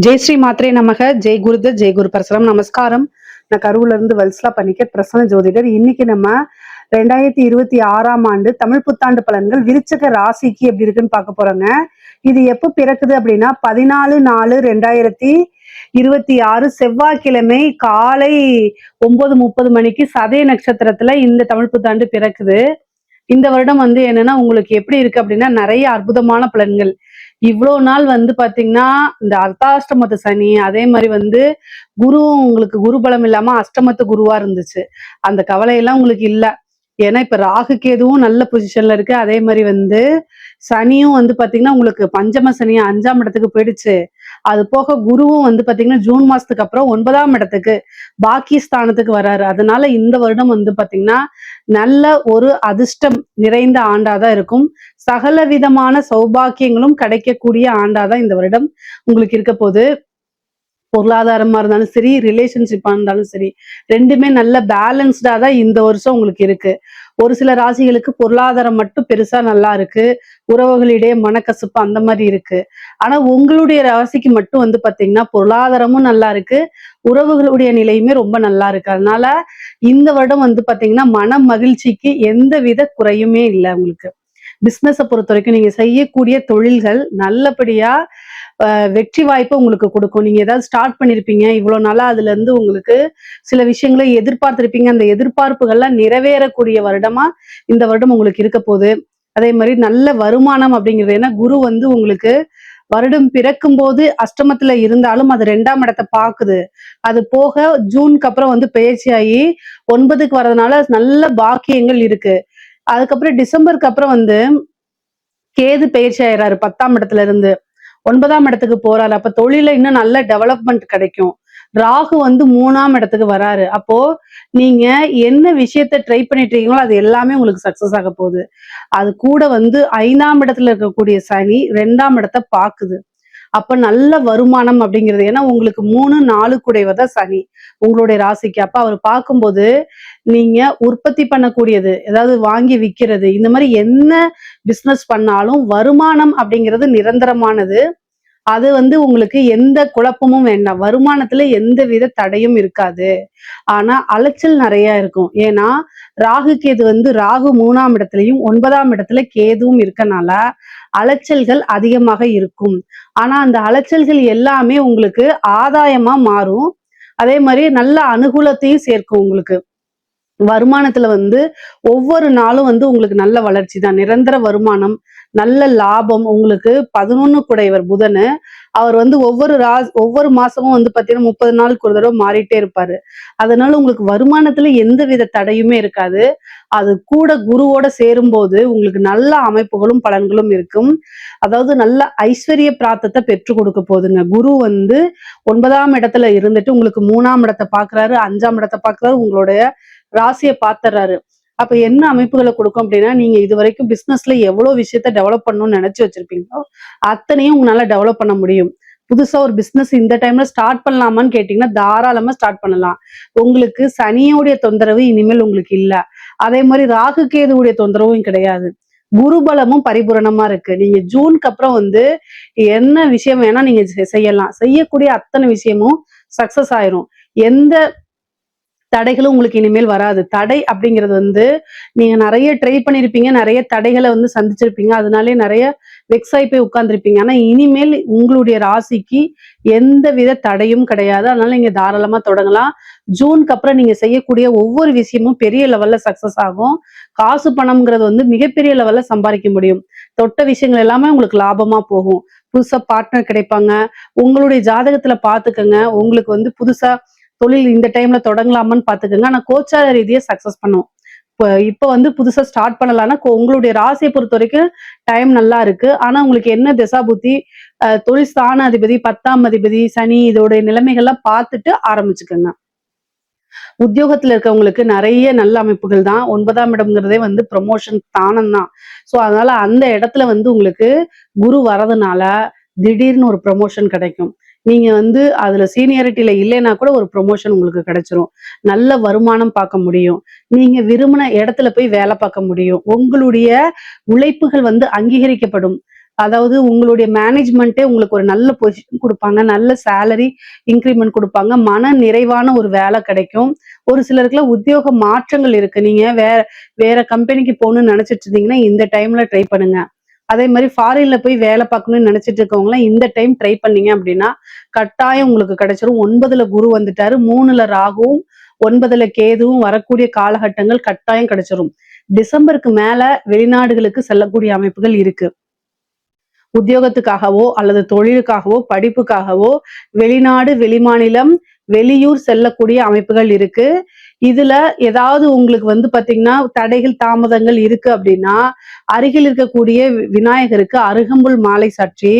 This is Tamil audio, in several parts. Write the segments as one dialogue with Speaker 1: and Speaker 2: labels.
Speaker 1: ஜெய் ஸ்ரீ மாத்ரே நமக. ஜெய் குருதத், ஜெய் குரு பரசுராம். நமஸ்காரம். நான் கரூர்ல இருந்து வல்சலா பண்ணிக்க பிரசன்ன ஜோதிடர். இன்னைக்கு நம்ம 2026ஆம் ஆண்டு தமிழ் புத்தாண்டு பலன்கள் விருச்சக ராசிக்கு எப்படி இருக்குன்னு பார்க்க போறோங்க. இது எப்ப பிறக்குது அப்படின்னா 14/4/2026 செவ்வாய்க்கிழமை காலை 9:30 மணிக்கு சதய நட்சத்திரத்துல இந்த தமிழ் புத்தாண்டு பிறக்குது. இந்த வருடம் என்னன்னா உங்களுக்கு எப்படி இருக்கு அப்படின்னா நிறைய அற்புதமான பலன்கள். இவ்வளவு நாள் பாத்தீங்கன்னா இந்த அர்த்தாஷ்டமத்து சனி, அதே மாதிரி குரு உங்களுக்கு குரு பலம் இல்லாம அஷ்டமத்து குருவா இருந்துச்சு. அந்த கவலையெல்லாம் உங்களுக்கு இல்ல. ஏன்னா இப்ப ராகு கேதுவும் நல்ல பொசிஷன்ல இருக்கு. அதே மாதிரி சனியும் பாத்தீங்கன்னா உங்களுக்கு பஞ்சம சனி 5ஆம் இடத்துக்கு போயிடுச்சு. அது போக குருவும் பாத்தீங்கன்னா ஜூன் மாசத்துக்கு அப்புறம் 9ஆம் இடத்துக்கு பாக்கி ஸ்தானத்துக்கு வராரு. அதனால இந்த வருடம் பாத்தீங்கன்னா நல்ல ஒரு அதிர்ஷ்டம் நிறைந்த ஆண்டாதான் இருக்கும். சகல விதமான சௌபாக்கியங்களும் கிடைக்கக்கூடிய ஆண்டாதான் இந்த வருடம் உங்களுக்கு இருக்க போது. பொருளாதாரமா இருந்தாலும் சரி, ரிலேஷன்ஷிப்பா இருந்தாலும் சரி, ரெண்டுமே நல்ல பேலன்ஸ்டா தான் இந்த வருஷம் உங்களுக்கு இருக்கு. ஒரு சில ராசிகளுக்கு பொருளாதாரம் மட்டும் பெருசா நல்லா இருக்கு, உறவுகளிடையே மனக்கசப்பு அந்த மாதிரி இருக்கு. ஆனா உங்களுடைய ராசிக்கு மட்டும் பாத்தீங்கன்னா பொருளாதாரமும் நல்லா இருக்கு, உறவுகளுடைய நிலையுமே ரொம்ப நல்லா இருக்கு. அதனால இந்த வருடம் பாத்தீங்கன்னா மன மகிழ்ச்சிக்கு எந்த வித குறையுமே இல்லை உங்களுக்கு. பிசினஸை பொறுத்த வரைக்கும் நீங்க செய்யக்கூடிய தொழில்கள் நல்லபடியா வெற்றி வாய்ப்பை உங்களுக்கு கொடுக்கும். நீங்க ஏதாவது ஸ்டார்ட் பண்ணிருப்பீங்க இவ்வளவு நாளா, அதுல இருந்து உங்களுக்கு சில விஷயங்களை எதிர்பார்த்திருப்பீங்க. அந்த எதிர்பார்ப்புகள்லாம் நிறைவேறக்கூடிய வருடமா இந்த வருடம் உங்களுக்கு இருக்க போகுது. அதே மாதிரி நல்ல வருமானம் அப்படிங்கிறது, ஏன்னா குரு உங்களுக்கு வருடம் பிறக்கும் போது அஷ்டமத்துல இருந்தாலும் அது 2ஆம் இடத்தை பாக்குது. அது போக ஜூனுக்கு அப்புறம் பயிற்சியாகி 9க்கு வர்றதுனால நல்ல பாக்கியங்கள் இருக்கு. அதுக்கப்புறம் டிசம்பருக்கு அப்புறம் கேது பயிற்சி ஆயிடுறாரு 10ஆம் இடத்துல இருந்து 9ஆம் இடத்துக்கு போறாரு. அப்ப தொழில இன்னும் நல்ல டெவலப்மெண்ட் கிடைக்கும். ராகு 3ஆம் இடத்துக்கு வராரு. அப்போ நீங்க என்ன விஷயத்த ட்ரை பண்ணிட்டு இருக்கீங்களோ அது எல்லாமே உங்களுக்கு சக்சஸ் ஆக போகுது. அது கூட 5ஆம் இடத்துல இருக்கக்கூடிய சனி 2ஆம் இடத்தை பாக்குது. அப்ப நல்ல வருமானம் அப்படிங்கிறது, ஏன்னா உங்களுக்கு 3, 4 குடைவதான் சனி உங்களுடைய ராசிக்கு. அப்ப அவர் பார்க்கும்போது நீங்க உற்பத்தி பண்ணக்கூடியது, ஏதாவது வாங்கி விற்கிறது, இந்த மாதிரி என்ன பிசினஸ் பண்ணாலும் வருமானம் அப்படிங்கிறது நிரந்தரமானது. அது உங்களுக்கு எந்த குழப்பமும் வேண்டாம். வருமானத்துல எந்த வித தடையும் இருக்காது. ஆனா அலைச்சல் நிறைய இருக்கும். ஏன்னா ராகு கேது ராகு 3ஆம் இடத்துலயும் 9ஆம் இடத்துல கேதுவும் இருக்கனால அலைச்சல்கள் அதிகமாக இருக்கும். ஆனா அந்த அலைச்சல்கள் எல்லாமே உங்களுக்கு ஆதாயமா மாறும். அதே மாதிரி நல்ல அனுகூலத்தையும் சேர்க்கும் உங்களுக்கு. வருமானத்துல ஒவ்வொரு நாளும் உங்களுக்கு நல்ல வளர்ச்சி தான். நிரந்தர வருமானம், நல்ல லாபம். உங்களுக்கு 11 குடையவர் புதனு, அவர் ஒவ்வொரு மாசமும் பாத்தீங்கன்னா 30 நாளுக்கு ஒரு தடவை மாறிட்டே இருப்பாரு. அதனால உங்களுக்கு வருமானத்துல எந்த வித தடையுமே இருக்காது. அது கூட குருவோட சேரும்போது உங்களுக்கு நல்ல அமைப்புகளும் பலன்களும் இருக்கும். அதாவது நல்ல ஐஸ்வர்ய பிராப்தத்தை பெற்று கொடுக்க போகுதுங்க. குரு 9ஆம் இடத்துல இருந்துட்டு உங்களுக்கு 3ஆம் இடத்தை பாக்குறாரு, 5ஆம் இடத்தை பாக்குறாரு, உங்களுடைய ராசியை பாத்துறாரு. அப்ப என்ன அமைப்புகளை கொடுக்கும் அப்படின்னா, நீங்க இது வரைக்கும் பிசினஸ்ல எவ்வளவு விஷயத்த டெவலப் பண்ணணும்னு நினைச்சு வச்சிருப்பீங்களோ அத்தனையும் உங்களால டெவலப் பண்ண முடியும். புதுசா ஒரு பிசினஸ் இந்த டைம்ல ஸ்டார்ட் பண்ணலாமான்னு கேட்டீங்கன்னா தாராளமா ஸ்டார்ட் பண்ணலாம். உங்களுக்கு சனியோடைய தொந்தரவு இனிமேல் உங்களுக்கு இல்ல. அதே மாதிரி ராகு கேதுவுடைய தொந்தரவும் கிடையாது. குருபலமும் பரிபூரணமா இருக்கு. நீங்க ஜூனுக்கு அப்புறம் என்ன விஷயம் வேணா நீங்க செய்யலாம். செய்யக்கூடிய அத்தனை விஷயமும் சக்சஸ் ஆயிரும். எந்த தடைகளும் உங்களுக்கு இனிமேல் வராது. தடை அப்படிங்கிறது நீங்க நிறைய ட்ரை பண்ணிருப்பீங்க, நிறைய தடைகளை சந்திச்சிருப்பீங்க. அதனாலே நிறைய வெக்ஸ் ஆகி போய் உட்கார்ந்துருப்பீங்க. ஆனா இனிமேல் உங்களுடைய ராசிக்கு எந்த வித தடையும் கிடையாது. அதனால நீங்க தாராளமா தொடங்கலாம். ஜூனுக்கு அப்புறம் நீங்க செய்யக்கூடிய ஒவ்வொரு விஷயமும் பெரிய லெவல்ல சக்சஸ் ஆகும். காசு பணம்ங்கிறது மிகப்பெரிய லெவல்ல சம்பாதிக்க முடியும். தொட்ட விஷயங்கள் எல்லாமே உங்களுக்கு லாபமா போகும். புதுசா பார்ட்னர் கிடைப்பாங்க. உங்களுடைய ஜாதகத்துல பாத்துக்கங்க. உங்களுக்கு புதுசா தொழில் இந்த டைம்ல தொடங்கலாமான்னு பாத்துக்கோங்க. ஆனா கோச்சார ரீதியா சக்சஸ் பண்ணும். இப்ப புதுசா ஸ்டார்ட் பண்ணலாம்னா உங்களுடைய ராசியை பொறுத்த வரைக்கும் டைம் நல்லா இருக்கு. ஆனா உங்களுக்கு என்ன திசா புத்தி, தொழில் ஸ்தான அதிபதி, 10ஆம் அதிபதி, சனி, இதோடைய நிலைமைகள்லாம் பார்த்துட்டு ஆரம்பிச்சுக்கோங்க. உத்தியோகத்துல இருக்கவங்களுக்கு நிறைய நல்ல அமைப்புகள் தான். 9ஆம் இடம்ங்கிறதே ப்ரொமோஷன் ஸ்தானம் தான். சோ அதனால அந்த இடத்துல உங்களுக்கு குரு வரதுனால திடீர்னு ஒரு ப்ரொமோஷன் கிடைக்கும். நீங்க அதுல சீனியாரிட்டியில இல்லைன்னா கூட ஒரு ப்ரொமோஷன் உங்களுக்கு கிடைச்சிரும். நல்ல வருமானம் பார்க்க முடியும். நீங்க விரும்பின இடத்துல போய் வேலை பார்க்க முடியும். உங்களுடைய உழைப்புகள் அங்கீகரிக்கப்படும். அதாவது உங்களுடைய மேனேஜ்மெண்ட்டே உங்களுக்கு ஒரு நல்ல பொசிஷன் குடுப்பாங்க. நல்ல சேலரி இன்கிரிமெண்ட் குடுப்பாங்க. மன நிறைவான ஒரு வேலை கிடைக்கும். ஒரு சிலருக்குலாம் உத்தியோக மாற்றங்கள் இருக்கு. நீங்க வேற கம்பெனிக்கு போகணும்னு நெனச்சிட்டு இருந்தீங்கன்னா, இந்த டைம்ல ட்ரை பண்ணுங்க. அதே மாரி ஃபாரின்ல போய் வேலை பார்க்கணும்னு நெனச்சிட்டு இருக்கவங்கலாம் இந்த டைம் ட்ரை பண்ணீங்க அப்டின்னா, கட்டாயம் உங்களுக்கு கிடைச்சிரும். 9ல குரு வந்துட்டாரு. 3ல ராகுவும், 9ல கேதுவும் வரக்கூடிய காலகட்டங்கள் கட்டாயம் கிடைச்சிரும். டிசம்பருக்கு மேல வெளிநாடுகளுக்கு செல்லக்கூடிய அமைப்புகள் இருக்கு. உத்தியோகத்துக்காகவோ அல்லது தொழிலுக்காகவோ படிப்புக்காகவோ வெளிநாடு வெளிமாநிலம் வெளியூர் செல்லக்கூடிய அமைப்புகள் இருக்கு. இதுல ஏதாவது உங்களுக்கு வந்து பாத்தீங்கன்னா தடைகள் தாமதங்கள் இருக்கு அப்படின்னா அருகில் இருக்கக்கூடிய விநாயகருக்கு அருகம்புல் மாலை சாற்றி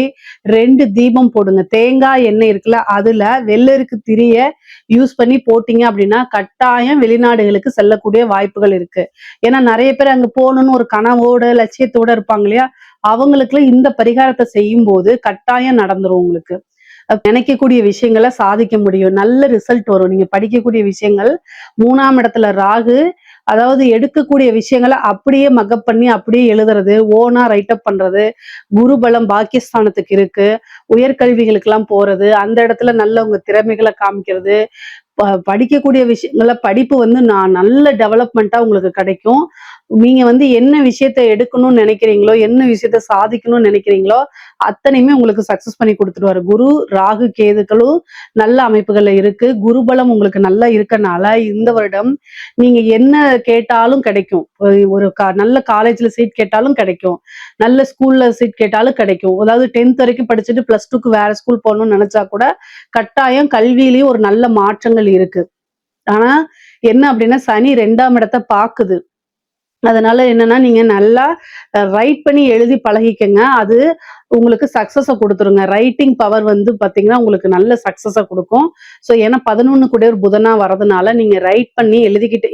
Speaker 1: 2 தீபம் போடுங்க. தேங்காய் எண்ணெய் இருக்குல்ல அதுல வெள்ளருக்கு திரிய யூஸ் பண்ணி போட்டீங்க அப்படின்னா கட்டாயம் வெளிநாடுகளுக்கு செல்லக்கூடிய வாய்ப்புகள் இருக்கு. ஏன்னா நிறைய பேர் அங்க போகணும்னு ஒரு கனவோட லட்சியத்தோட இருப்பாங்க இல்லையா, அவங்களுக்குலாம் இந்த பரிகாரத்தை செய்யும் போது கட்டாயம் நடந்துரும் உங்களுக்கு. நினைக்கக்கூடிய விஷயங்களை சாதிக்க முடியும். நல்ல ரிசல்ட் வரும். நீங்க படிக்கக்கூடிய விஷயங்கள் 3ஆம் இடத்துல ராகு, அதாவது எடுக்கக்கூடிய விஷயங்களை அப்படியே மக்கப் பண்ணி அப்படியே எழுதுறது, ஓனா ரைட்டப் பண்றது, குரு பலம் பாக்கியஸ்தானத்துக்கு இருக்கு. உயர்கல்விகளுக்கெல்லாம் போறது, அந்த இடத்துல நல்ல உங்க திறமைகளை காமிக்கிறது, படிக்கக்கூடிய விஷயங்கள படிப்பு வந்து நல்ல டெவலப்மெண்ட்டா உங்களுக்கு கிடைக்கும். நீங்க வந்து என்ன விஷயத்த எடுக்கணும்னு நினைக்கிறீங்களோ, என்ன விஷயத்த சாதிக்கணும்னு நினைக்கிறீங்களோ, அத்தனையுமே உங்களுக்கு சக்சஸ் பண்ணி குடுத்துருவாரு. குரு, ராகு, கேதுக்களும் நல்ல அமைப்புகள்ல இருக்கு. குரு பலம் உங்களுக்கு நல்லா இருக்கனால, இந்த வருடம் நீங்க என்ன கேட்டாலும் கிடைக்கும். ஒரு நல்ல காலேஜ்ல சீட் கேட்டாலும் கிடைக்கும். நல்ல ஸ்கூல்ல சீட் கேட்டாலும் கிடைக்கும். அதாவது 10th வரைக்கும் படிச்சுட்டு +2க்கு வேற ஸ்கூல் போகணும்னு நினைச்சா கூட, கட்டாயம் கல்வியிலயும் ஒரு நல்ல மாற்றங்கள் இருக்கு. ஆனா என்ன அப்படின்னா, சனி 2ஆம் இடத்த பாக்குது. அதனால என்னன்னா, நீங்க நல்லா ரைட் பண்ணி எழுதி பழகிக்கங்க. அது உங்களுக்கு சக்சஸ குடுத்துருங்க. ரைட்டிங் பவர் வந்து பாத்தீங்கன்னா, உங்களுக்கு நல்ல சக்சஸ குடுக்கும். ஏன்னா 11 கூடியவர் புதனா வரதுனால, நீங்க ரைட் பண்ணி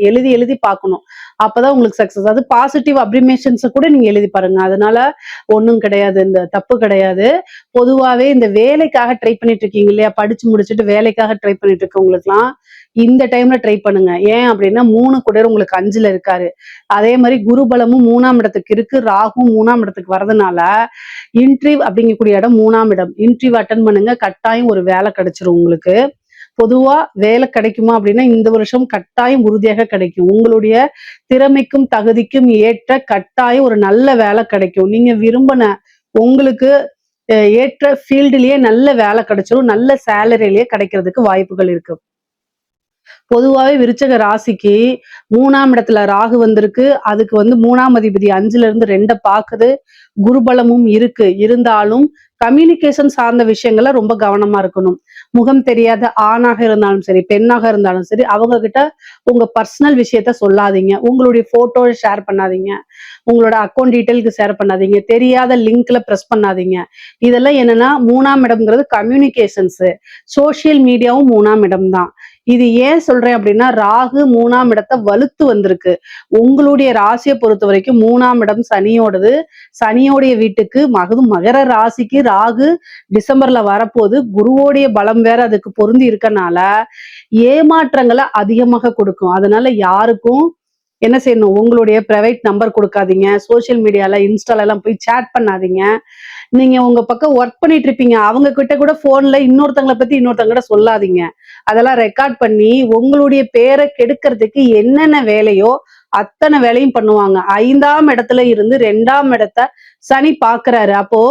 Speaker 1: எழுதி எழுதி பார்க்கணும். அப்பதான் உங்களுக்கு சக்சஸ். அது பாசிட்டிவ் அப்ரிமேஷன்ஸ கூட நீங்க எழுதி பாருங்க. அதனால ஒண்ணும் கிடையாது. இந்த தப்பு கிடையாது. பொதுவாவே இந்த வேலைக்காக ட்ரை பண்ணிட்டு இருக்கீங்க இல்லையா? படிச்சு முடிச்சுட்டு வேலைக்காக ட்ரை பண்ணிட்டு இருக்கவங்களுக்குலாம், இந்த டைம்ல ட்ரை பண்ணுங்க. ஏன் அப்படின்னா 3 கூடியவர் உங்களுக்கு 5ல இருக்காரு. அதே மாரி குரு பலமும் 3ஆம் இடத்துக்கு இருக்கு. ராகுவும் 3ஆம் இடத்துக்கு வரதுனால, இன்ட்ரிவ் அப்படிங்கக்கூடிய இடம் 3ஆம் இடம். இன்ட்ரிவ் அட்டெண்ட் பண்ணுங்க. கட்டாயம் ஒரு வேலை கிடைச்சிரும் உங்களுக்கு. பொதுவா வேலை கிடைக்குமா அப்படின்னா, இந்த வருஷம் கட்டாயம் உறுதியாக கிடைக்கும். உங்களுடைய திறமைக்கும், தகுதிக்கும் ஏற்ற கட்டாயம் ஒரு நல்ல வேலை கிடைக்கும். நீங்க விரும்பின உங்களுக்கு ஏற்ற ஃபீல்டுலயே நல்ல வேலை கிடைச்சிரும். நல்ல சேலரியிலேயே கிடைக்கிறதுக்கு வாய்ப்புகள் இருக்கு. பொதுவாவே விருச்சக ராசிக்கு 3ஆம் இடத்துல ராகு வந்திருக்கு. அதுக்கு வந்து 3ஆம் அதிபதி 5ல இருந்து 2 பாக்குது. குருபலமும் இருக்கு. இருந்தாலும் கம்யூனிகேஷன் சார்ந்த விஷயங்கள ரொம்ப கவனமா இருக்கணும். முகம் தெரியாத ஆணாக இருந்தாலும் சரி, பெண்ணாக இருந்தாலும் சரி, அவங்க கிட்ட உங்க பர்சனல் விஷயத்த சொல்லாதீங்க. உங்களுடைய போட்டோ ஷேர் பண்ணாதீங்க. உங்களோட அக்கௌண்ட் டீட்டெயிலுக்கு ஷேர் பண்ணாதீங்க. தெரியாத லிங்க்ல பிரஸ் பண்ணாதீங்க. இதெல்லாம் என்னன்னா 3ஆம் இடம்ங்கிறது கம்யூனிகேஷன்ஸ். சோசியல் மீடியாவும் 3ஆம் இடம் தான். இது ஏன் சொல்றேன் அப்படின்னா, ராகு 3ஆம் இடத்தை வலுத்து வந்திருக்கு. உங்களுடைய ராசியை பொறுத்த வரைக்கும் 3ஆம் இடம் சனியோடது. சனியோடைய வீட்டுக்கு மகர ராசிக்கு ராகு டிசம்பர்ல வரப்போது. குருவோடைய பலம் வேற அதுக்கு பொருந்தி இருக்கனால ஏமாற்றங்களை அதிகமாக கொடுக்கும். அதனால யாருக்கும் என்ன செய்யணும், உங்களுடைய பிரைவேட் நம்பர் கொடுக்காதீங்க. சோசியல் மீடியால இன்ஸ்டால எல்லாம் போய் சேட் பண்ணாதீங்க. நீங்க உங்க பக்கம் ஒர்க் பண்ணிட்டு இருப்பீங்க, அவங்க கிட்ட கூட போன்ல இன்னொருத்தங்களை பத்தி இன்னொருத்தங்கிட்ட சொல்லாதீங்க. அதெல்லாம் ரெக்கார்ட் பண்ணி உங்களுடைய பேரை கெடுக்கிறதுக்கு என்னென்ன வேலையோ அத்தனை வேலையும் பண்ணுவாங்க. 5ஆம் இடத்துல இருந்து 2ஆம் இடத்தை சனி பாக்குறாரு. அப்போ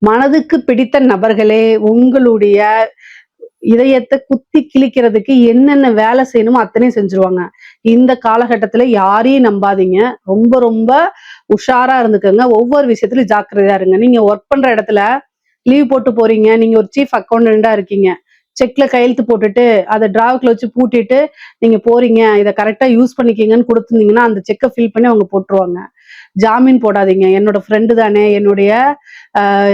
Speaker 1: மனதுக்கு பிடித்த நபர்களே உங்களுடைய இதயத்தை குத்தி கிழிக்கிறதுக்கு என்னென்ன வேலை செய்யணுமோ அத்தனையும் செஞ்சிருவாங்க. இந்த காலகட்டத்துல யாரையும் நம்பாதீங்க. ரொம்ப ரொம்ப உஷாரா இருந்துக்கங்க. ஒவ்வொரு விஷயத்திலும் ஜாக்கிரதையா இருங்க. நீங்க ஒர்க் பண்ற இடத்துல லீவ் போட்டு போறீங்க. நீங்க ஒரு சீஃப் அக்கௌண்டண்டா இருக்கீங்க. செக்ல கையெழுத்து போட்டுட்டு அதை டிராவுக்குள்ள வச்சு பூட்டிட்டு நீங்க போறீங்க. இதை கரெக்டா யூஸ் பண்ணிக்கிங்கன்னு கொடுத்துருந்தீங்கன்னா அந்த செக்கை ஃபில் பண்ணி அவங்க போட்டுருவாங்க. ஜாமீன் போடாதீங்க. என்னோட ஃப்ரெண்டு தானே, என்னுடைய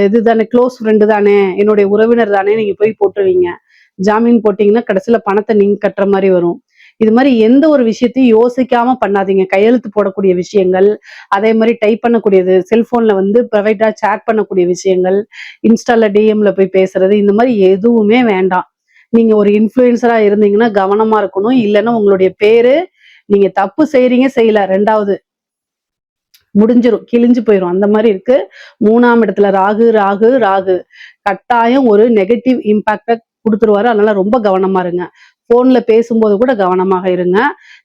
Speaker 1: இதுதானே, க்ளோஸ் ஃப்ரெண்டு தானே, என்னுடைய உறவினர் தானே, நீங்க போய் போட்டுருவீங்க. ஜாமீன் போட்டீங்கன்னா கடைசியில பணத்தை நீங்க கட்டுற மாதிரி வரும். இது மாதிரி எந்த ஒரு விஷயத்தையும் யோசிக்காம பண்ணாதீங்க. கையெழுத்து போடக்கூடிய விஷயங்கள், அதே மாதிரி டைப் பண்ணக்கூடியது, செல்போன்ல வந்து ப்ரைவேட்டா சேட் பண்ணக்கூடிய விஷயங்கள், இன்ஸ்டால டிஎம்ல போய் பேசுறது, இந்த மாதிரி எதுவுமே வேண்டாம். நீங்க ஒரு இன்ஃப்ளூயன்சரா இருந்தீங்கன்னா கவனமா இருக்கணும். இல்லைன்னா உங்களுடைய பேரு, நீங்க தப்பு செய்யறீங்க செய்யல, 2வது முடிஞ்சிரும், கிழிஞ்சு போயிரும். அந்த மாதிரி இருக்கு. 3ஆம் இடத்துல ராகு ராகு ராகு கட்டாயம் ஒரு நெகட்டிவ் இம்பாக்ட குடுத்துருவாரு. அதனால ரொம்ப கவனமா இருங்க. போன்ல பேசும்போது கூட கவனமாக இருங்க.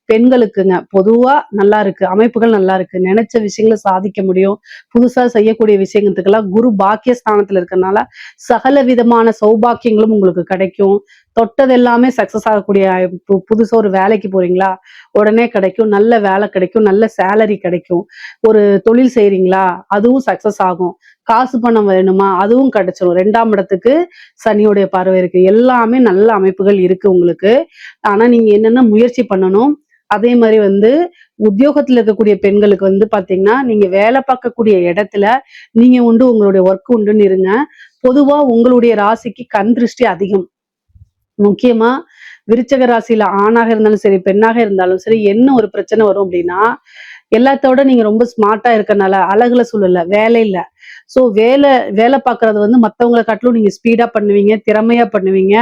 Speaker 1: பெண்களுக்குங்க பொதுவா நல்லா இருக்கு, அமைப்புகள் நல்லா இருக்கு. நினைச்ச விஷயங்களை சாதிக்க முடியும். புதுசா செய்யக்கூடிய விஷயத்துக்கெல்லாம் குரு பாக்கியஸ்தானத்துல இருக்கறனால சகல விதமான சௌபாக்கியங்களும் உங்களுக்கு கிடைக்கும். தொட்டது எல்லாமே சக்சஸ் ஆகக்கூடிய புதுசா ஒரு வேலைக்கு போறீங்களா, உடனே கிடைக்கும். நல்ல வேலை கிடைக்கும், நல்ல சேலரி கிடைக்கும். ஒரு தொழில் செய்றீங்களா, அதுவும் சக்சஸ் ஆகும். காசு பணம் வேணுமா, அதுவும் கிடைச்சிரும். 2ஆம் இடத்துக்கு சனியுடைய பார்வை இருக்கு. எல்லாமே நல்ல அமைப்புகள் இருக்கு உங்களுக்கு. ஆனா நீங்க என்னென்ன முயற்சி பண்ணணும். அதே மாதிரி உத்தியோகத்துல இருக்கக்கூடிய பெண்களுக்கு பாத்தீங்கன்னா, நீங்க வேலை பார்க்கக்கூடிய இடத்துல நீங்க உண்டு, உங்களுடைய ஒர்க் உண்டுன்னு இருங்க. பொதுவா உங்களுடைய ராசிக்கு கண் திருஷ்டி அதிகம். முக்கியமா விருச்சக ராசியில ஆணாக இருந்தாலும் சரி, பெண்ணாக இருந்தாலும் சரி, என்ன ஒரு பிரச்சனை வரும் அப்படின்னா, எல்லாத்தோட நீங்க ரொம்ப ஸ்மார்ட்டா இருக்கறனால, அழகுல சொல்லல, வேலையில. சோ வேலை பார்க்கறது மத்தவங்கள காட்டிலும் நீங்க ஸ்பீடா பண்ணுவீங்க, திறமையா பண்ணுவீங்க.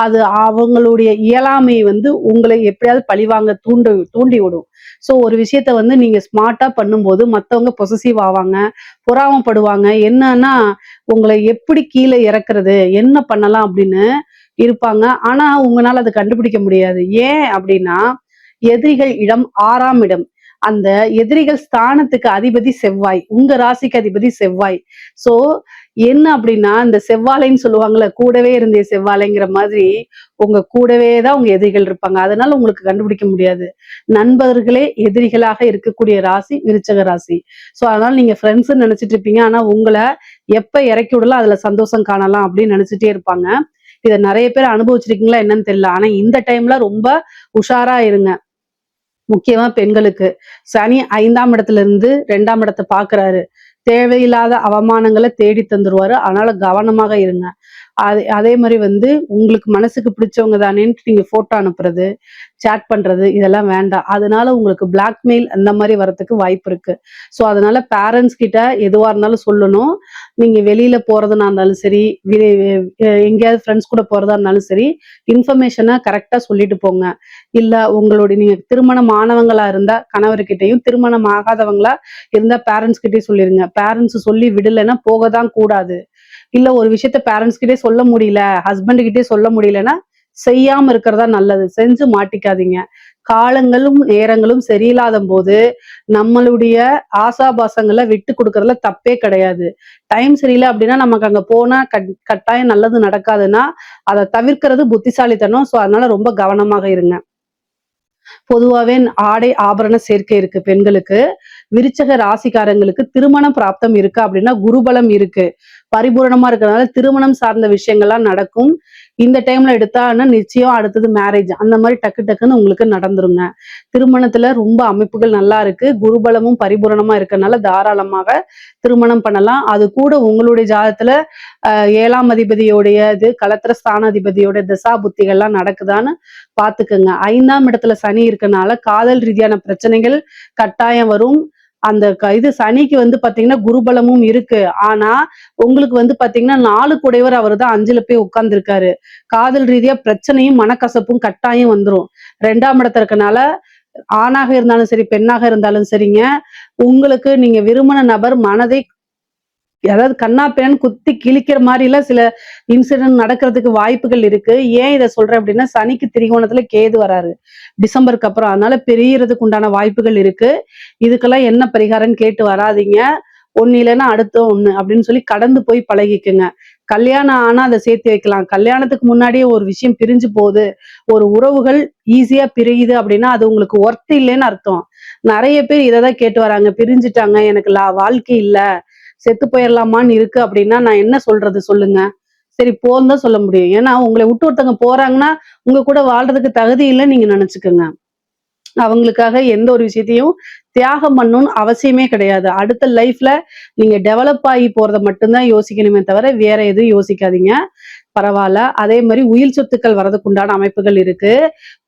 Speaker 1: அது அவங்களுடைய இயலாமை உங்களை எப்படியாவது பழிவாங்க தூண்டி விடும். சோ ஒரு விஷயத்த நீங்க ஸ்மார்ட்டா பண்ணும்போது மத்தவங்க பொசசிவ் ஆவாங்க, பொறாமப்படுவாங்க. என்னன்னா உங்களை எப்படி கீழே இறக்குறது, என்ன பண்ணலாம் அப்படின்னு இருப்பாங்க. ஆனா உங்களால அதை கண்டுபிடிக்க முடியாது. ஏன் அப்படின்னா, எதிரிகள் இடம் 6ஆம் இடம். அந்த எதிரிகள் ஸ்தானத்துக்கு அதிபதி செவ்வாய், உங்க ராசிக்கு அதிபதி செவ்வாய். சோ என்ன அப்படின்னா, இந்த செவ்வாழைன்னு சொல்லுவாங்கல்ல, கூடவே இருந்தே செவ்வாழைங்கிற மாதிரி உங்க கூடவே தான் உங்க எதிரிகள் இருப்பாங்க. அதனால உங்களுக்கு கண்டுபிடிக்க முடியாது. நண்பர்களே எதிரிகளாக இருக்கக்கூடிய ராசி விருச்சக ராசி. சோ அதனால நீங்க ஃப்ரெண்ட்ஸ் நினைச்சிட்டு இருப்பீங்க. ஆனா உங்களை எப்ப இறக்கி விடலாம் அதுல சந்தோஷம் காணலாம் அப்படின்னு நினைச்சிட்டே இருப்பாங்க. இதை நிறைய பேர் அனுபவிச்சிருக்கீங்களா என்னன்னு தெரியல. ஆனா இந்த டைம்ல ரொம்ப உஷாரா இருங்க. முக்கியமா பெண்களுக்கு சனி 5ஆம் இடத்துல இருந்து 2ஆம் இடத்தை பாக்குறாரு. தேவையில்லாத அவமானங்களை தேடி தந்துருவாரு. அதனால கவனமாக இருங்க. அதே மாதிரி உங்களுக்கு மனசுக்கு பிடிச்சவங்க தானேன்னு நீங்க போட்டோ அனுப்புறது, சேட் பண்றது இதெல்லாம் வேண்டாம். அதனால உங்களுக்கு பிளாக்மெயில் அந்த மாதிரி வரதுக்கு வாய்ப்பு இருக்கு. ஸோ அதனால பேரண்ட்ஸ் கிட்ட எதுவா இருந்தாலும் சொல்லணும். நீங்க வெளியில போறதுனா இருந்தாலும் சரி, எங்கேயாவது ஃப்ரெண்ட்ஸ் கூட போறதா இருந்தாலும் சரி, இன்ஃபர்மேஷனை கரெக்டா சொல்லிட்டு போங்க. இல்ல உங்களுடைய நீங்க திருமணம் ஆனவங்களா இருந்தா கணவர்கிட்டையும், திருமணம் ஆகாதவங்களா இருந்தா பேரண்ட்ஸ் கிட்டயும் சொல்லிருங்க. பேரண்ட்ஸ் சொல்லி விடலைன்னா போகதான் கூடாது. இல்ல ஒரு விஷயத்த பேரண்ட்ஸ் கிட்டே சொல்ல முடியல, ஹஸ்பண்ட் கிட்டே சொல்ல முடியலன்னா செய்யாம இருக்கிறதா நல்லது. செஞ்சு மாட்டிக்காதீங்க. காலங்களும் நேரங்களும் சரியில்லாத போது நம்மளுடைய ஆசாபாசங்களை விட்டு கொடுக்கறதுல தப்பே கிடையாது. டைம் சரியில்லை அப்படின்னா நமக்கு அங்க போனா கட்டாயம் நல்லது நடக்காதுன்னா அதை தவிர்க்கிறது புத்திசாலித்தனம். சோ அதனால ரொம்ப கவனமாக இருங்க. பொதுவாவே ஆடை ஆபரண சேர்க்கை இருக்கு பெண்களுக்கு. விருச்சக ராசிக்காரங்களுக்கு திருமணம் பிராப்தம் இருக்கு அப்படின்னா குருபலம் இருக்கு, பரிபூரணமா இருக்கிறதுனால திருமணம் சார்ந்த விஷயங்கள்லாம் நடக்கும். இந்த டைம்ல எடுத்தான்னா நிச்சயம் அடுத்தது மேரேஜ் அந்த மாதிரி டக்கு டக்குன்னு உங்களுக்கு நடந்துருங்க. திருமணத்துல ரொம்ப அமைப்புகள் நல்லா இருக்கு. குருபலமும் பரிபூரணமா இருக்கறனால தாராளமாக திருமணம் பண்ணலாம். அது கூட உங்களுடைய ஜாதகத்துல 7ஆம் அதிபதியோடைய இது கலத்திர ஸ்தானாதிபதியோட தசா புத்திகள்லாம் நடக்குதான்னு பாத்துக்கோங்க. 5ஆம் இடத்துல சனி இருக்கனால காதல் ரீதியான பிரச்சனைகள் கட்டாயம் வரும். அந்த இது சனிக்கு பாத்தீங்கன்னா குருபலமும் இருக்கு. ஆனா உங்களுக்கு பாத்தீங்கன்னா 4 குடையவர் அவர் தான் 5ல போய் உட்கார்ந்து இருக்காரு. காதல் ரீதியா பிரச்சனையும் மனக்கசப்பும் கட்டாயம் வந்துரும். 2ஆம் இடத்துல இருக்கனால ஆணாக இருந்தாலும் சரி, பெண்ணாக இருந்தாலும் சரிங்க, உங்களுக்கு நீங்க விரும்பின நபர் மனதை அதாவது கண்ணா பின்னான்னு குத்தி கிழிக்கிற மாதிரி எல்லாம் சில இன்சிடென்ட் நடக்கிறதுக்கு வாய்ப்புகள் இருக்கு. ஏன் இதை சொல்றேன் அப்படின்னா, சனிக்கு திரிகோணத்துல கேது வராரு டிசம்பருக்கு அப்புறம். அதனால பிரியறதுக்கு உண்டான வாய்ப்புகள் இருக்கு. இதுக்கெல்லாம் என்ன பரிகாரம்னு கேட்டு வராதீங்க. ஒண்ணு இல்லைன்னா அடுத்த ஒண்ணு அப்படின்னு சொல்லி கடந்து போய் பழகிக்குங்க. கல்யாணம் ஆனா அதை சேர்த்து வைக்கலாம். கல்யாணத்துக்கு முன்னாடியே ஒரு விஷயம் பிரிஞ்சு போகுது, ஒரு உறவுகள் ஈஸியா பிரியுது அப்படின்னா அது உங்களுக்கு ஒர்த் இல்லைன்னு அர்த்தம். நிறைய பேர் இதைதான் கேட்டு வராங்க. பிரிஞ்சுட்டாங்க, எனக்கு வாழ்க்கை இல்ல, செத்து போயிடலாமான்னு இருக்கு அப்படின்னா நான் என்ன சொல்றது சொல்லுங்க. சரி போன்னு தான் சொல்ல முடியும். ஏன்னா உங்களை விட்டு ஒருத்தவங்க போறாங்கன்னா உங்க கூட வாழ்றதுக்கு தகுதி இல்லைன்னு நீங்க நினைச்சுக்கோங்க. அவங்களுக்காக எந்த ஒரு விஷயத்தையும் தியாகம் பண்ணணும்னு அவசியமே கிடையாது. அடுத்த லைஃப்ல நீங்க டெவலப் ஆகி போறதை மட்டும்தான் யோசிக்கணுமே தவிர வேற எதுவும் யோசிக்காதீங்க. பரவாயில்ல. அதே மாதிரி உயில் சொத்துக்கள் வரதுக்கு உண்டான அமைப்புகள் இருக்கு.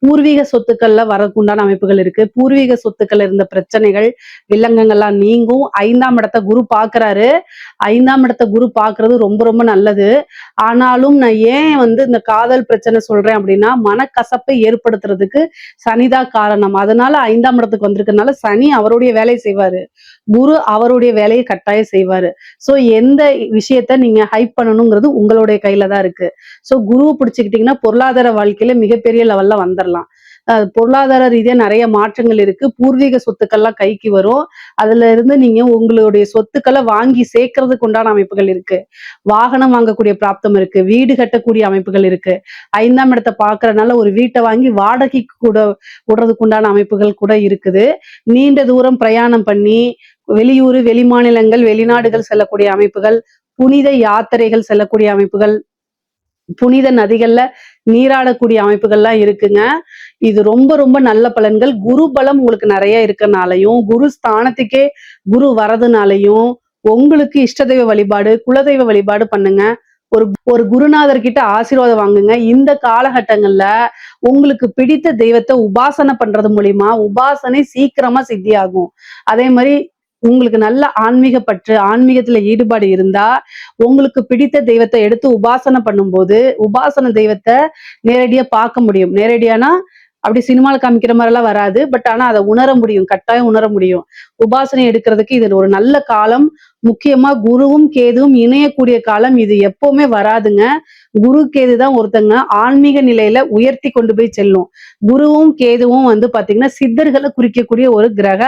Speaker 1: பூர்வீக சொத்துக்கள்ல வரதுக்கு உண்டான அமைப்புகள் இருக்கு. பூர்வீக சொத்துக்கள் இருந்த பிரச்சனைகள், வில்லங்கங்கள்லாம் நீங்கும். 5ஆம் இடத்த குரு பார்க்கிறாரு. 5ஆம் இடத்த குரு பார்க்கிறது ரொம்ப ரொம்ப நல்லது. ஆனாலும் நான் ஏன் வந்து இந்த காதல் பிரச்சனை சொல்றேன் அப்படின்னா, மனக்கசப்பை ஏற்படுத்துறதுக்கு சனிதான் காரணம். அதனால 5ஆம் இடத்துக்கு வந்திருக்கனால சனி அவருடைய வேலையை செய்வாரு. குரு அவருடைய வேலையை கட்டாயம் செய்வாரு. சோ எந்த விஷயத்த நீங்க ஹைப் பண்ணணுங்கிறது உங்களுடைய கையில தான் இருக்கு. சோ குருவை பிடிச்சுக்கிட்டீங்கன்னா பொருளாதார வாழ்க்கையில மிகப்பெரிய லெவல்ல வந்துடலாம். பொருளாதார ரீதியா நிறைய மாற்றங்கள் இருக்கு. பூர்வீக சொத்துக்கள்லாம் கைக்கு வரும். அதுல இருந்து நீங்க உங்களுடைய சொத்துக்களை வாங்கி சேர்க்கறதுக்கு உண்டான அமைப்புகள் இருக்கு. வாகனம் வாங்கக்கூடிய பிராப்தம் இருக்கு. வீடு கட்டக்கூடிய அமைப்புகள் இருக்கு. 5ஆம் இடத்தை பார்க்கறதுனால ஒரு வீட்டை வாங்கி வாடகைக்கு கூட விடுறதுக்கு உண்டான அமைப்புகள் கூட இருக்குது. நீண்ட தூரம் பிரயாணம் பண்ணி வெளியூர், வெளிமாநிலங்கள், வெளிநாடுகள் செல்லக்கூடிய அமைப்புகள், புனித யாத்திரைகள் செல்லக்கூடிய அமைப்புகள், புனித நதிகள்ல நீராடக்கூடிய அமைப்புகள்லாம் இருக்குங்க. இது ரொம்ப ரொம்ப நல்ல பலன்கள். குரு பலம் உங்களுக்கு நிறைய இருக்கனாலையும், குரு ஸ்தானத்துக்கே குரு வரதுனாலையும் உங்களுக்கு இஷ்ட தெய்வ வழிபாடு, குலதெய்வ வழிபாடு பண்ணுங்க. ஒரு ஒரு குருநாதர் கிட்ட ஆசீர்வாதம் வாங்குங்க. இந்த காலகட்டங்கள்ல உங்களுக்கு பிடித்த தெய்வத்தை உபாசனை பண்றது மூலியமா உபாசனை சீக்கிரமா சித்தியாகும். அதே மாதிரி உங்களுக்கு நல்ல ஆன்மீக பற்று, ஆன்மீகத்துல ஈடுபாடு இருந்தா உங்களுக்கு பிடித்த தெய்வத்தை எடுத்து உபாசனை பண்ணும்போது உபாசன தெய்வத்தை நேரடியா பார்க்க முடியும். நேரடியானா அப்படி சினிமால காமிக்கிற மாதிரி எல்லாம் வராது. பட் ஆனா அதை உணர முடியும், கட்டாயம் உணர முடியும். உபாசனை எடுக்கிறதுக்கு இது ஒரு நல்ல காலம். முக்கியமா குருவும் கேதுவும் இணையக்கூடிய காலம். இது எப்பவுமே வராதுங்க. குரு கேது தான் ஒருத்தங்க ஆன்மீக நிலையில உயர்த்தி கொண்டு போய் செல்லும். குருவும் கேதுவும் வந்து பாத்தீங்கன்னா சித்தர்களை குறிக்கக்கூடிய ஒரு கிரக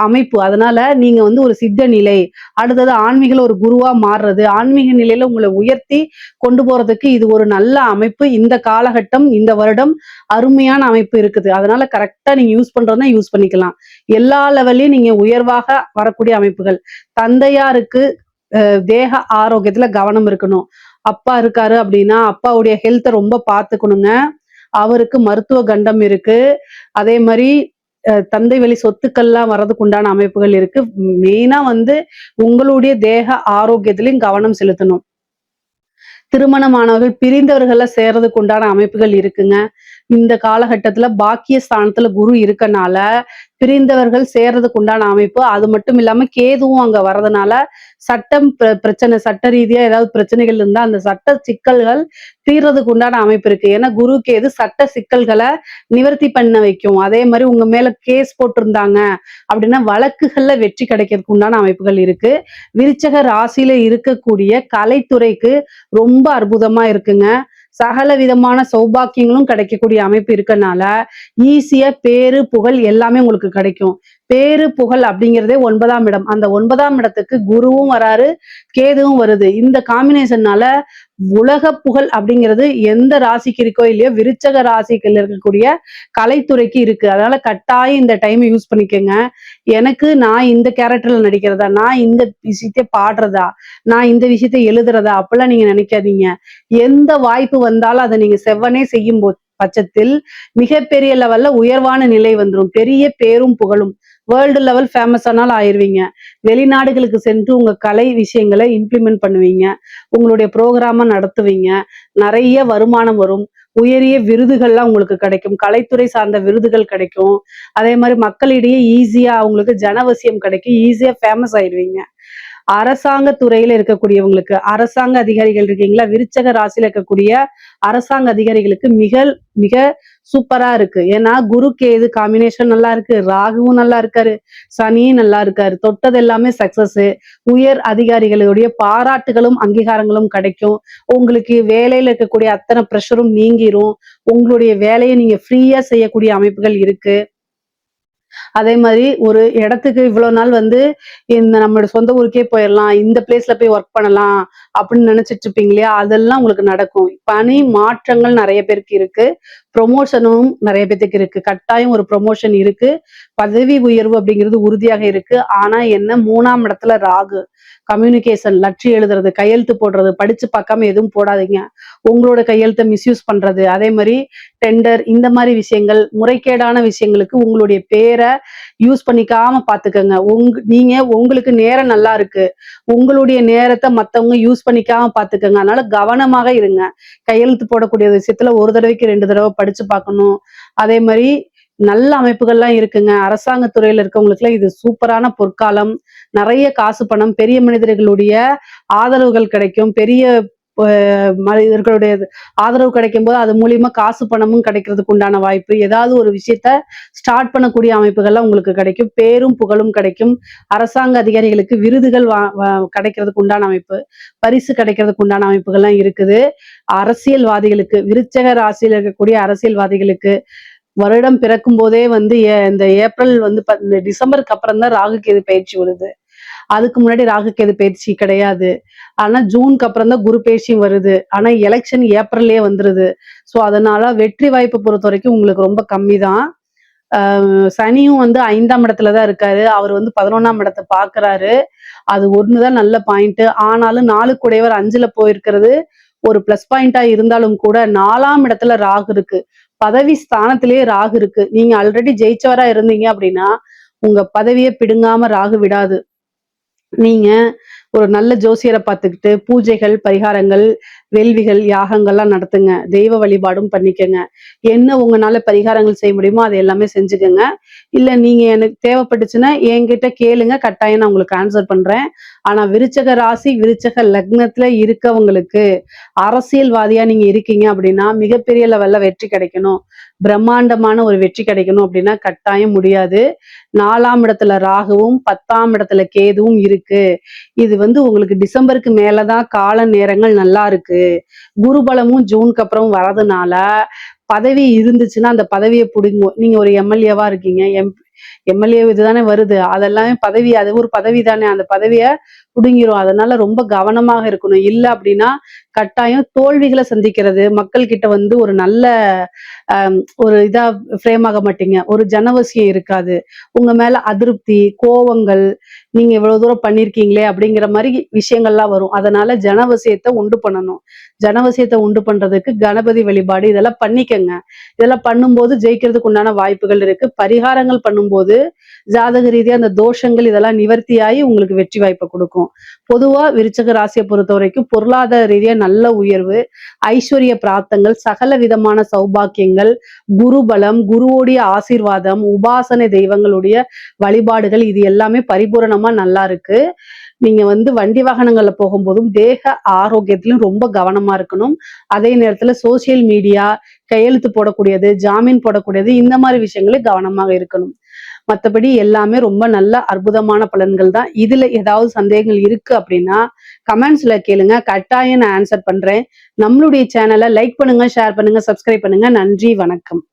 Speaker 1: அமைப்பு. அதனால நீங்க வந்து ஒரு சித்த நிலை, அடுத்தது ஆன்மீக ஒரு குருவா மாறுறது, ஆன்மீக நிலையில உங்களை உயர்த்தி கொண்டு போறதுக்கு இது ஒரு நல்ல அமைப்பு. இந்த காலகட்டம், இந்த வருடம் அருமையான அமைப்பு இருக்குது. அதனால கரெக்டா நீங்க யூஸ் பண்றதுன்னா யூஸ் பண்ணிக்கலாம். எல்லா லெவல்லையும் நீங்க உயர்வாக வரக்கூடிய அமைப்புகள். தந்தையாருக்கு தேக ஆரோக்கியத்துல கவனம் இருக்கணும். அப்பா இருக்காரு அப்படின்னா அப்பாவுடைய ஹெல்த்தை ரொம்ப பார்த்துக்கணுங்க. அவருக்கு மருத்துவ கண்டம் இருக்கு. அதே மாதிரி தந்தை வழி சொத்துக்கள்லாம் வர்றதுக்கு உண்டான அமைப்புகள் இருக்கு. மெயினா வந்து உங்களுடைய தேக ஆரோக்கியத்திலையும் கவனம் செலுத்தணும். திருமணமானவர்கள் பிரிந்தவர்கள சேர்றதுக்கு உண்டான அமைப்புகள் இருக்குங்க. இந்த காலகட்டத்துல பாக்கிய ஸ்தானத்துல குரு இருக்கனால பிரிந்தவர்கள் சேர்றதுக்கு உண்டான அமைப்பு. அது மட்டும் இல்லாம கேதுவும் அங்க வர்றதுனால சட்டம் பிரச்சனை, சட்ட ரீதியா ஏதாவது பிரச்சனைகள் இருந்தா அந்த சட்ட சிக்கல்கள் தீர்றதுக்கு உண்டான அமைப்பு இருக்கு. ஏன்னா குரு கேது சட்ட சிக்கல்களை நிவர்த்தி பண்ண வைக்கும். அதே மாதிரி உங்க மேல கேஸ் போட்டிருந்தாங்க அப்படின்னா வழக்குகள்ல வெற்றி கிடைக்கிறதுக்கு உண்டான அமைப்புகள் இருக்கு. விருச்சக ராசியில இருக்கக்கூடிய கலைத்துறைக்கு ரொம்ப அற்புதமா இருக்குங்க. சகல விதமான சௌபாக்கியங்களும் கிடைக்கக்கூடிய அமைப்பு இருக்கனால ஈஸியா பேரு புகழ் எல்லாமே உங்களுக்கு கிடைக்கும். பேரு புகழ் அப்படிங்கிறதே 9ஆம் இடம். அந்த 9ஆம் இடத்துக்கு குருவும் வராரு, கேதுவும் வருது. இந்த காம்பினேஷன்னால உலக புகழ் அப்படிங்கிறது எந்த ராசிக்கு இருக்கோ இல்லையோ விருச்சக ராசிக்கு இருக்கக்கூடிய கலைத்துறைக்கு இருக்கு. அதனால கட்டாயம் இந்த டைம் யூஸ் பண்ணிக்கோங்க. நான் இந்த கேரக்டர்ல நடிக்கிறதா, நான் இந்த விஷயத்த பாடுறதா, நான் இந்த விஷயத்த எழுதுறதா அப்பெல்லாம் நீங்க நினைக்காதீங்க. எந்த வாய்ப்பு வந்தாலும் அதை நீங்க செவ்வனே செய்யும் பட்சத்தில் மிகப்பெரிய லெவல்ல உயர்வான நிலை வந்துடும். பெரிய பேரும் புகழும் வேர்ல்டு லெவல் ஃபேமஸ் ஆனாலும் ஆயிருவீங்க. வெளிநாடுகளுக்கு சென்று உங்க கலை விஷயங்களை இம்ப்ளிமெண்ட் பண்ணுவீங்க. உங்களுடைய ப்ரோக்ராம நடத்துவீங்க. நிறைய வருமானம் வரும். உயரிய விருதுகள்லாம் உங்களுக்கு கிடைக்கும். கலைத்துறை சார்ந்த விருதுகள் கிடைக்கும். அதே மாதிரி மக்களிடையே ஈஸியா அவங்களுக்கு ஜனவசியம் கிடைக்கும். ஈஸியா ஃபேமஸ் ஆயிடுவீங்க. அரசாங்க துறையில இருக்கக்கூடியவங்களுக்கு, அரசாங்க அதிகாரிகள் இருக்கீங்களா, விருச்சக ராசியில இருக்கக்கூடிய அரசாங்க அதிகாரிகளுக்கு மிக மிக சூப்பரா இருக்கு. ஏன்னா குரு கேது காம்பினேஷன் நல்லா இருக்கு, ராகுவும் நல்லா இருக்காரு, சனியும் நல்லா இருக்காரு. தொட்டது எல்லாமே சக்சஸ். உயர் அதிகாரிகளுடைய பாராட்டுகளும் அங்கீகாரங்களும் கிடைக்கும். உங்களுக்கு வேலையில இருக்கக்கூடிய அத்தனை ப்ரெஷரும் நீங்கிரும். உங்களுடைய வேலையை நீங்க ஃப்ரீயா செய்யக்கூடிய அமைப்புகள் இருக்கு. அதே மாதிரி ஒரு இடத்துக்கு இவ்வளவு நாள் வந்து இந்த நம்மளோட சொந்த ஊருக்கே போயிடலாம், இந்த பிளேஸ்ல போய் ஒர்க் பண்ணலாம் அப்படின்னு நினைச்சிட்டு இருப்பீங்க இல்லையா, அதெல்லாம் உங்களுக்கு நடக்கும். பணி மாற்றங்கள் நிறைய பேருக்கு இருக்கு. ப்ரொமோஷனும் நிறைய பேருக்கு இருக்கு. கட்டாயம் ஒரு ப்ரொமோஷன் இருக்கு. பதவி உயர்வு அப்படிங்கிறது உறுதியாக இருக்கு. ஆனா என்ன 3ஆம் இடத்துல ராகு. கம்யூனிகேஷன், லெட்டர் எழுதுறது, கையெழுத்து போடுறது, படிச்சு பார்க்காம எதுவும் போடாதீங்க. உங்களோட கையெழுத்த மிஸ்யூஸ் பண்றது, அதே மாதிரி டெண்டர் இந்த மாதிரி விஷயங்கள், முறைகேடான விஷயங்களுக்கு உங்களுடைய பேரை யூஸ் பண்ணிக்காம பாத்துக்கங்க. நீங்க உங்களுக்கு நேரம் நல்லா இருக்கு, உங்களுடைய நேரத்தை மத்தவங்க யூஸ் பண்ணிக்காம பாத்துக்கங்க. அதனால கவனமாக இருங்க. கையெழுத்து போடக்கூடிய விஷயத்துல ஒரு தடவைக்கு 2 தடவை படிச்சு பார்க்கணும். அதே மாதிரி நல்ல அமைப்புகள்லாம் இருக்குங்க. அரசாங்க துறையில இருக்கவங்களுக்குலாம் இது சூப்பரான பொற்காலம். நிறைய காசு பணம், பெரிய மனிதர்களுடைய ஆதரவுகள் கிடைக்கும். பெரிய மனிதர்களுடைய ஆதரவு கிடைக்கும் போது அது மூலியமா காசு பணமும் கிடைக்கிறதுக்கு உண்டான வாய்ப்பு. ஏதாவது ஒரு விஷயத்த ஸ்டார்ட் பண்ணக்கூடிய அமைப்புகள்லாம் உங்களுக்கு கிடைக்கும். பேரும் புகழும் கிடைக்கும். அரசாங்க அதிகாரிகளுக்கு விருதுகள் கிடைக்கிறதுக்கு உண்டான அமைப்பு, பரிசு கிடைக்கிறதுக்கு உண்டான அமைப்புகள்லாம் இருக்குது. அரசியல்வாதிகளுக்கு, விருச்சக ராசியில் இருக்கக்கூடிய அரசியல்வாதிகளுக்கு வருடம் பிறக்கும் போதே வந்து இந்த ஏப்ரல் வந்து இந்த டிசம்பருக்கு அப்புறம் தான் ராகு கேது பயிற்சி வருது. அதுக்கு முன்னாடி ராகு கேது பயிற்சி கிடையாது. ஆனா ஜூனுக்கு அப்புறம் தான் குரு பயிற்சியும் வருது. ஆனா எலெக்ஷன் ஏப்ரல்லே வந்துருது. ஸோ அதனால வெற்றி வாய்ப்பை பொறுத்த வரைக்கும் உங்களுக்கு ரொம்ப கம்மி தான். சனியும் வந்து 5ஆம் இடத்துல தான் இருக்காரு. அவர் வந்து 11ஆம் இடத்தை பாக்குறாரு. அது ஒண்ணுதான் நல்ல பாயிண்ட். ஆனாலும் 4 கூடையவர் 5ல போயிருக்கிறது ஒரு பிளஸ் பாயிண்டா இருந்தாலும் கூட 4ஆம் இடத்துல ராகு இருக்கு. பதவி ஸ்தானத்திலேயே ராகு இருக்கு. நீங்க ஆல்ரெடி ஜெயிச்சவரா இருந்தீங்க அப்படின்னா உங்க பதவியை பிடுங்காம ராகு விடாது. நீங்க ஒரு நல்ல ஜோசியரை பார்த்துக்கிட்டு பூஜைகள், பரிகாரங்கள், வேள்விகள், யாகங்கள்லாம் நடத்துங்க. தெய்வ வழிபாடும் பண்ணிக்கங்க. என்ன உங்களால பரிகாரங்கள் செய்ய முடியுமோ அதை எல்லாமே செஞ்சுக்கங்க. இல்ல நீங்க எனக்கு தேவைப்பட்டுச்சுன்னா என்கிட்ட கேளுங்க, கட்டாயம் நான் உங்களுக்கு ஆன்சர் பண்றேன். ஆனா விருச்சக ராசி, விருச்சக லக்னத்துல இருக்கவங்களுக்கு அரசியல்வாதியா நீங்க இருக்கீங்க அப்படின்னா மிகப்பெரிய லெவல்ல வெற்றி கிடைக்கணும், பிரம்மாண்டமான ஒரு வெற்றி கிடைக்கணும் அப்படின்னா கட்டாயம் முடியாது. 4ஆம் இடத்துல ராகுவும் 10ஆம் இடத்துல கேதுவும் இருக்கு. இது வந்து உங்களுக்கு டிசம்பருக்கு மேலதான் கால நேரங்கள் நல்லா இருக்கு. குருபலமும் ஜூனுக்கு அப்புறம் வரதுனால பதவி இருந்துச்சுன்னா அந்த பதவியை பிடிங்கும். நீங்க ஒரு எம்எல்ஏவா இருக்கீங்க, எம்எல்ஏ இதுதானே வருது, அதெல்லாமே பதவி, அது ஒரு பதவி தானே, அந்த பதவியை புடுங்கிரும். அதனால ரொம்ப கவனமாக இருக்கணும். இல்ல அப்படின்னா கட்டாயம் தோல்விகளை சந்திக்கிறது, மக்கள் கிட்ட வந்து ஒரு நல்ல ஒரு இதா ஃப்ரேம் ஆக மாட்டீங்க. ஒரு ஜனவசியம் இருக்காது. உங்க மேல அதிருப்தி, கோவங்கள், நீங்க இவ்வளவு தூரம் பண்ணிருக்கீங்களே அப்படிங்கிற மாதிரி விஷயங்கள்லாம் வரும். அதனால ஜனவசியத்தை உண்டு பண்ணணும். ஜனவசியத்தை உண்டு பண்றதுக்கு கணபதி வழிபாடு இதெல்லாம் பண்ணிக்கங்க. இதெல்லாம் பண்ணும்போது ஜெயிக்கிறதுக்கு உண்டான வாய்ப்புகள் இருக்கு. பரிகாரங்கள் பண்ணும்போது ஜாதக ரீதியா அந்த தோஷங்கள் இதெல்லாம் நிவர்த்தியாகி உங்களுக்கு வெற்றி வாய்ப்பை கொடுக்கும். பொதுவா விருச்சக ராசியை பொறுத்த வரைக்கும் பொருளாதார ரீதியா நல்ல உயர்வு, ஐஸ்வர்ய பிராப்தங்கள், சகல விதமான சௌபாக்கியங்கள், குருபலம், குருவோடைய ஆசீர்வாதம், உபாசனை தெய்வங்களுடைய வழிபாடுகள், இது எல்லாமே பரிபூரணமா நல்லா இருக்கு. நீங்க வந்து வண்டி வாகனங்கள்ல போகும்போதும் தேக ஆரோக்கியத்திலும் ரொம்ப கவனமா இருக்கணும். அதே நேரத்துல சோசியல் மீடியா, கையெழுத்து போடக்கூடியது, ஜாமீன் போடக்கூடியது, இந்த மாதிரி விஷயங்களும் கவனமாக இருக்கணும். மற்றபடி எல்லாமே ரொம்ப நல்ல அற்புதமான பலன்கள் தான். இதுல ஏதாவது சந்தேகங்கள் இருக்கு அப்படின்னா கமெண்ட்ஸ்ல கேளுங்க, கட்டாயம் நான் ஆன்சர் பண்றேன். நம்மளுடைய சேனலை லைக் பண்ணுங்க, ஷேர் பண்ணுங்க, சப்ஸ்கிரைப் பண்ணுங்க. நன்றி, வணக்கம்.